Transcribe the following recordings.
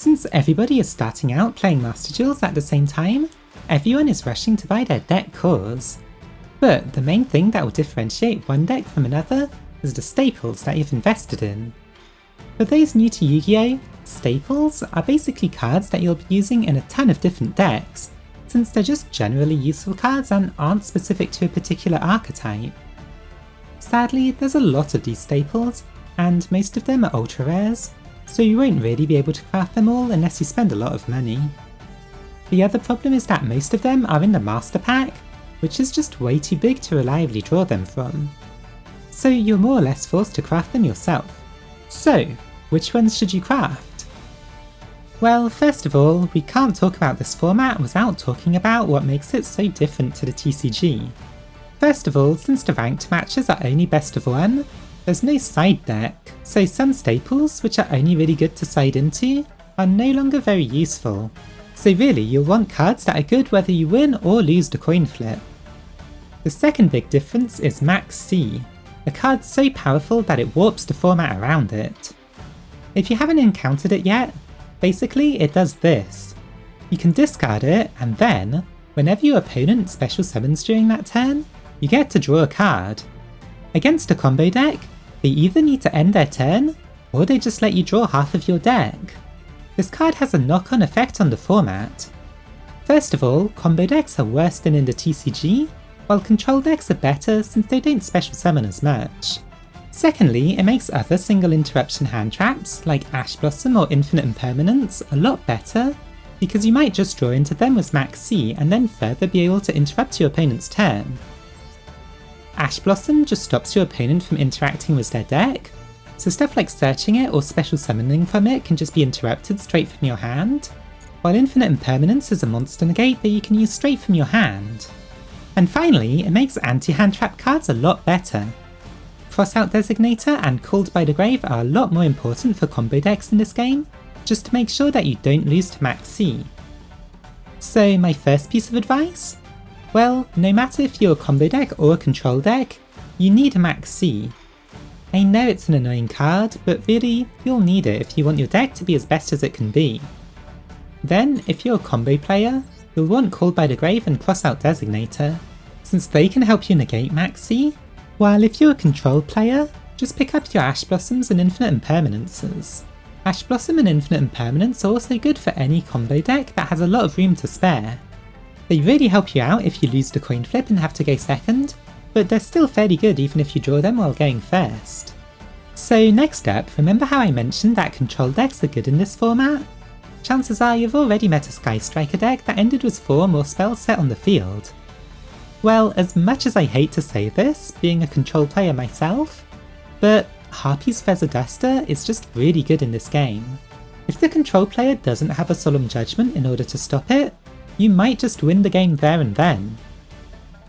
Since everybody is starting out playing Master Duels at the same time, everyone is rushing to buy their deck cores. But the main thing that will differentiate one deck from another is the staples that you've invested in. For those new to Yu-Gi-Oh, staples are basically cards that you'll be using in a ton of different decks, since they're just generally useful cards and aren't specific to a particular archetype. Sadly, there's a lot of these staples, and most of them are ultra rares, so you won't really be able to craft them all unless you spend a lot of money. The other problem is that most of them are in the Master Pack, which is just way too big to reliably draw them from. So you're more or less forced to craft them yourself. So, which ones should you craft? Well, first of all, we can't talk about this format without talking about what makes it so different to the TCG. First of all, since the ranked matches are only best of one, there's no side deck, so some staples, which are only really good to side into, are no longer very useful. So really, you'll want cards that are good whether you win or lose the coin flip. The second big difference is Maxx, a card so powerful that it warps the format around it. If you haven't encountered it yet, basically it does this. You can discard it, and then, whenever your opponent special summons during that turn, you get to draw a card. Against a combo deck, they either need to end their turn, or they just let you draw half of your deck. This card has a knock-on effect on the format. First of all, combo decks are worse than in the TCG, while control decks are better since they don't special summon as much. Secondly, it makes other single interruption hand traps, like Ash Blossom or Infinite Impermanence, a lot better, because you might just draw into them with Maxx and then further be able to interrupt your opponent's turn. Ash Blossom just stops your opponent from interacting with their deck, so stuff like searching it or special summoning from it can just be interrupted straight from your hand, while Infinite Impermanence is a monster negate that you can use straight from your hand. And finally, it makes anti-hand trap cards a lot better. Crossout Designator and Called by the Grave are a lot more important for combo decks in this game, just to make sure that you don't lose to Maxx. So my first piece of advice? Well, no matter if you're a combo deck or a control deck, you need a Maxx. I know it's an annoying card, but really, you'll need it if you want your deck to be as best as it can be. Then, if you're a combo player, you'll want Called by the Grave and Crossout Designator, since they can help you negate Maxx, while if you're a control player, just pick up your Ash Blossoms and Infinite Impermanences. Ash Blossom and Infinite Impermanence are also good for any combo deck that has a lot of room to spare. They really help you out if you lose the coin flip and have to go second, but they're still fairly good even if you draw them while going first. So next up, remember how I mentioned that control decks are good in this format? Chances are you've already met a Sky Striker deck that ended with 4 more spells set on the field. Well, as much as I hate to say this, being a control player myself, but Harpy's Feather Duster is just really good in this game. If the control player doesn't have a Solemn Judgment in order to stop it, you might just win the game there and then.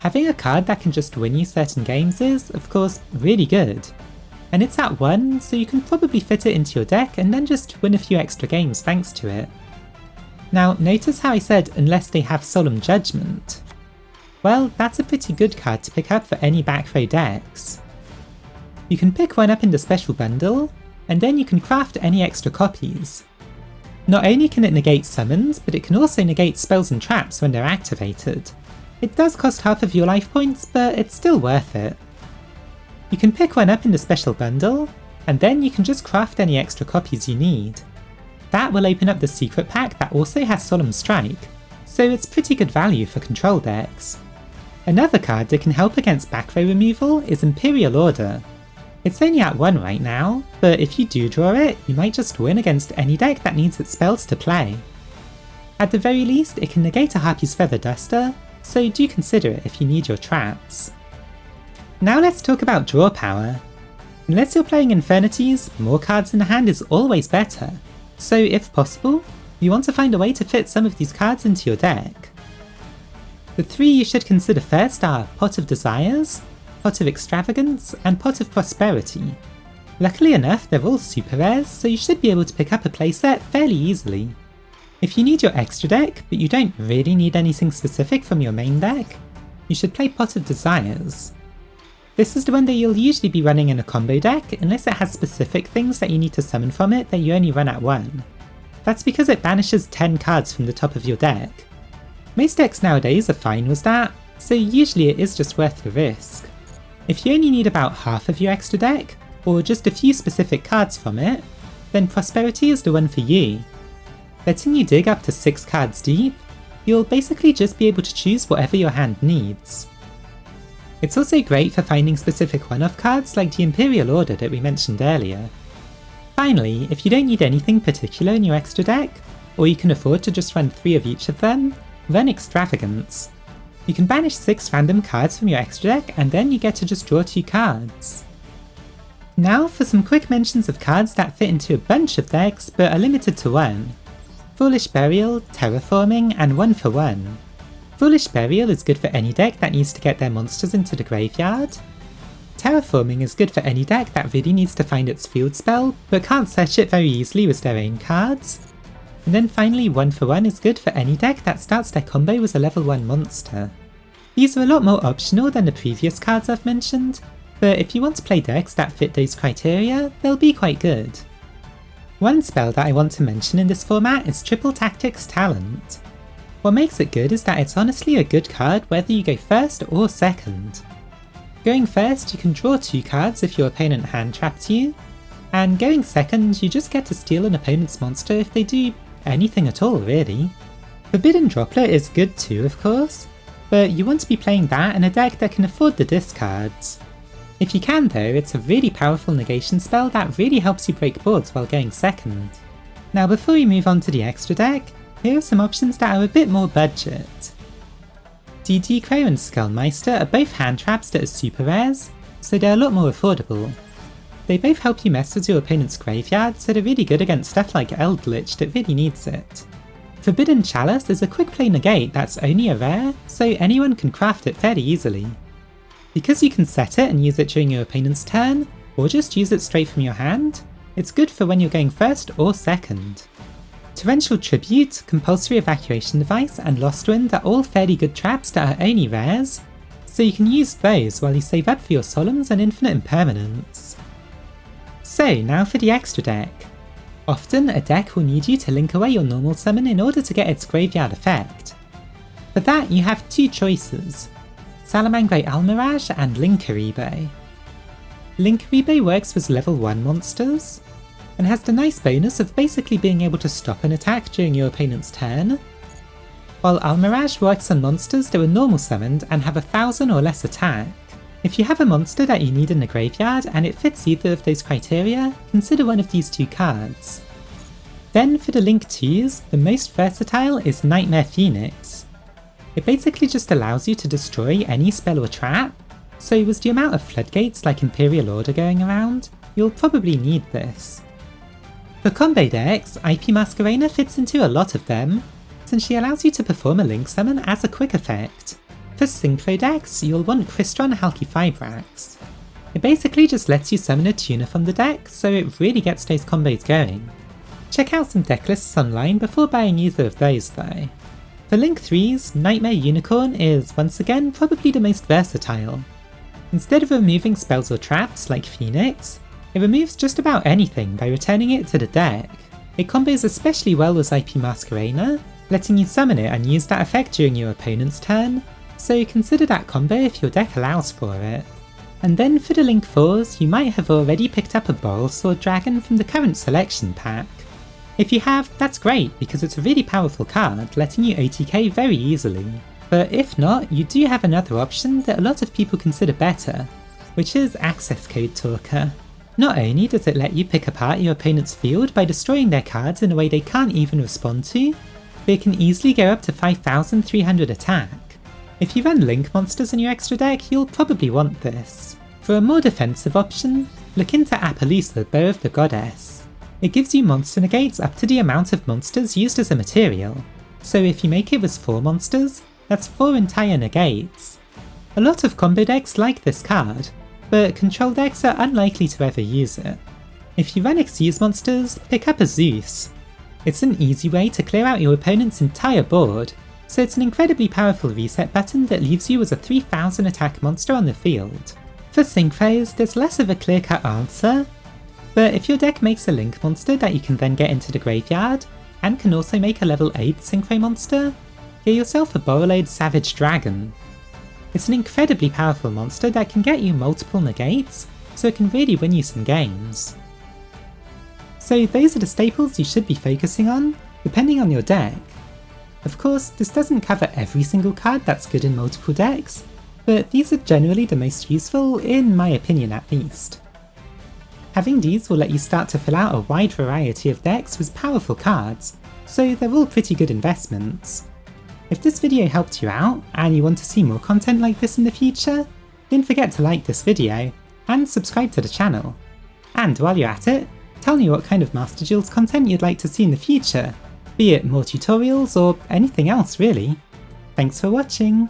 Having a card that can just win you certain games is, of course, really good. And it's at 1, so you can probably fit it into your deck and then just win a few extra games thanks to it. Now, notice how I said unless they have Solemn Judgment. Well, that's a pretty good card to pick up for any back row decks. You can pick one up in the special bundle, and then you can craft any extra copies. Not only can it negate summons, but it can also negate spells and traps when they're activated. It does cost half of your life points, but it's still worth it. You can pick one up in the special bundle, and then you can just craft any extra copies you need. That will open up the secret pack that also has Solemn Strike, so it's pretty good value for control decks. Another card that can help against back row removal is Imperial Order. It's only at 1 right now, but if you do draw it, you might just win against any deck that needs its spells to play. At the very least, it can negate a Harpy's Feather Duster, so do consider it if you need your traps. Now let's talk about draw power. Unless you're playing Infernities, more cards in the hand is always better, so if possible, you want to find a way to fit some of these cards into your deck. The 3 you should consider first are Pot of Desires, Pot of Extravagance, and Pot of Prosperity. Luckily enough, they're all super rares, so you should be able to pick up a playset fairly easily. If you need your extra deck, but you don't really need anything specific from your main deck, you should play Pot of Desires. This is the one that you'll usually be running in a combo deck, unless it has specific things that you need to summon from it that you only run at 1. That's because it banishes 10 cards from the top of your deck. Most decks nowadays are fine with that, so usually it is just worth the risk. If you only need about half of your extra deck, or just a few specific cards from it, then Prosperity is the one for you. Letting you dig up to 6 cards deep, you'll basically just be able to choose whatever your hand needs. It's also great for finding specific one-off cards like the Imperial Order that we mentioned earlier. Finally, if you don't need anything particular in your extra deck, or you can afford to just run 3 of each of them, run Extravagance. You can banish 6 random cards from your extra deck and then you get to just draw 2 cards. Now for some quick mentions of cards that fit into a bunch of decks but are limited to 1. Foolish Burial, Terraforming, and 1 for 1. Foolish Burial is good for any deck that needs to get their monsters into the graveyard. Terraforming is good for any deck that really needs to find its field spell, but can't search it very easily with their own cards. And then finally 1 for 1 is good for any deck that starts their combo with a level 1 monster. These are a lot more optional than the previous cards I've mentioned, but if you want to play decks that fit those criteria, they'll be quite good. One spell that I want to mention in this format is Triple Tactics Talent. What makes it good is that it's honestly a good card whether you go first or second. Going first, you can draw 2 cards if your opponent hand traps you, and going second, you just get to steal an opponent's monster if they do anything at all really. Forbidden Droplet is good too of course, but you want to be playing that in a deck that can afford the discards. If you can though, it's a really powerful negation spell that really helps you break boards while going second. Now before we move on to the extra deck, here are some options that are a bit more budget. DD Crow and Skullmeister are both hand traps that are super rares, so they're a lot more affordable. They both help you mess with your opponent's graveyard, so they're really good against stuff like Eldritch that really needs it. Forbidden Chalice is a quick play negate that's only a rare, so anyone can craft it fairly easily. Because you can set it and use it during your opponent's turn, or just use it straight from your hand, it's good for when you're going first or second. Torrential Tribute, Compulsory Evacuation Device, and Lost Wind are all fairly good traps that are only rares, so you can use those while you save up for your Solemns and Infinite Impermanence. So now for the extra deck. Often a deck will need you to link away your normal summon in order to get its graveyard effect. For that you have 2 choices, Salamangreat Almirage and Linkuriboh. Linkuriboh works with level 1 monsters, and has the nice bonus of basically being able to stop an attack during your opponent's turn, while Almirage works on monsters that were normal summoned and have 1000 or less attack. If you have a monster that you need in the graveyard and it fits either of those criteria, consider one of these 2 cards. Then for the Link 2s, the most versatile is Nightmare Phoenix. It basically just allows you to destroy any spell or trap, so with the amount of floodgates like Imperial Order going around, you'll probably need this. For combo decks, IP Masquerena fits into a lot of them, since she allows you to perform a Link summon as a quick effect. For Synchro decks, you'll want Crystron Halqifibrax. It basically just lets you summon a tuner from the deck, so it really gets those combos going. Check out some deck lists online before buying either of those though. For Link 3s, Nightmare Unicorn is, once again, probably the most versatile. Instead of removing spells or traps like Phoenix, it removes just about anything by returning it to the deck. It combos especially well with IP Masquerena, letting you summon it and use that effect during your opponent's turn, so consider that combo if your deck allows for it. And then for the Link 4s, you might have already picked up a Borrelsword Dragon from the current selection pack. If you have, that's great because it's a really powerful card, letting you OTK very easily. But if not, you do have another option that a lot of people consider better, which is Access Code Talker. Not only does it let you pick apart your opponent's field by destroying their cards in a way they can't even respond to, but it can easily go up to 5300 attack. If you run Link monsters in your extra deck, you'll probably want this. For a more defensive option, look into Appaloosa, Bow of the Goddess. It gives you monster negates up to the amount of monsters used as a material, so if you make it with 4 monsters, that's 4 entire negates. A lot of combo decks like this card, but control decks are unlikely to ever use it. If you run Xyz monsters, pick up a Zeus. It's an easy way to clear out your opponent's entire board, so it's an incredibly powerful reset button that leaves you as a 3000 attack monster on the field. For Synchros, there's less of a clear-cut answer, but if your deck makes a Link monster that you can then get into the graveyard, and can also make a level 8 Synchro monster. Get yourself a Borreload Savage Dragon. It's an incredibly powerful monster that can get you multiple negates, so it can really win you some games. So those are the staples you should be focusing on, depending on your deck. Of course, this doesn't cover every single card that's good in multiple decks, but these are generally the most useful, in my opinion at least. Having these will let you start to fill out a wide variety of decks with powerful cards, so they're all pretty good investments. If this video helped you out, and you want to see more content like this in the future, don't forget to like this video, and subscribe to the channel. And while you're at it, tell me what kind of Master Duels content you'd like to see in the future, be it more tutorials or anything else really. Thanks for watching!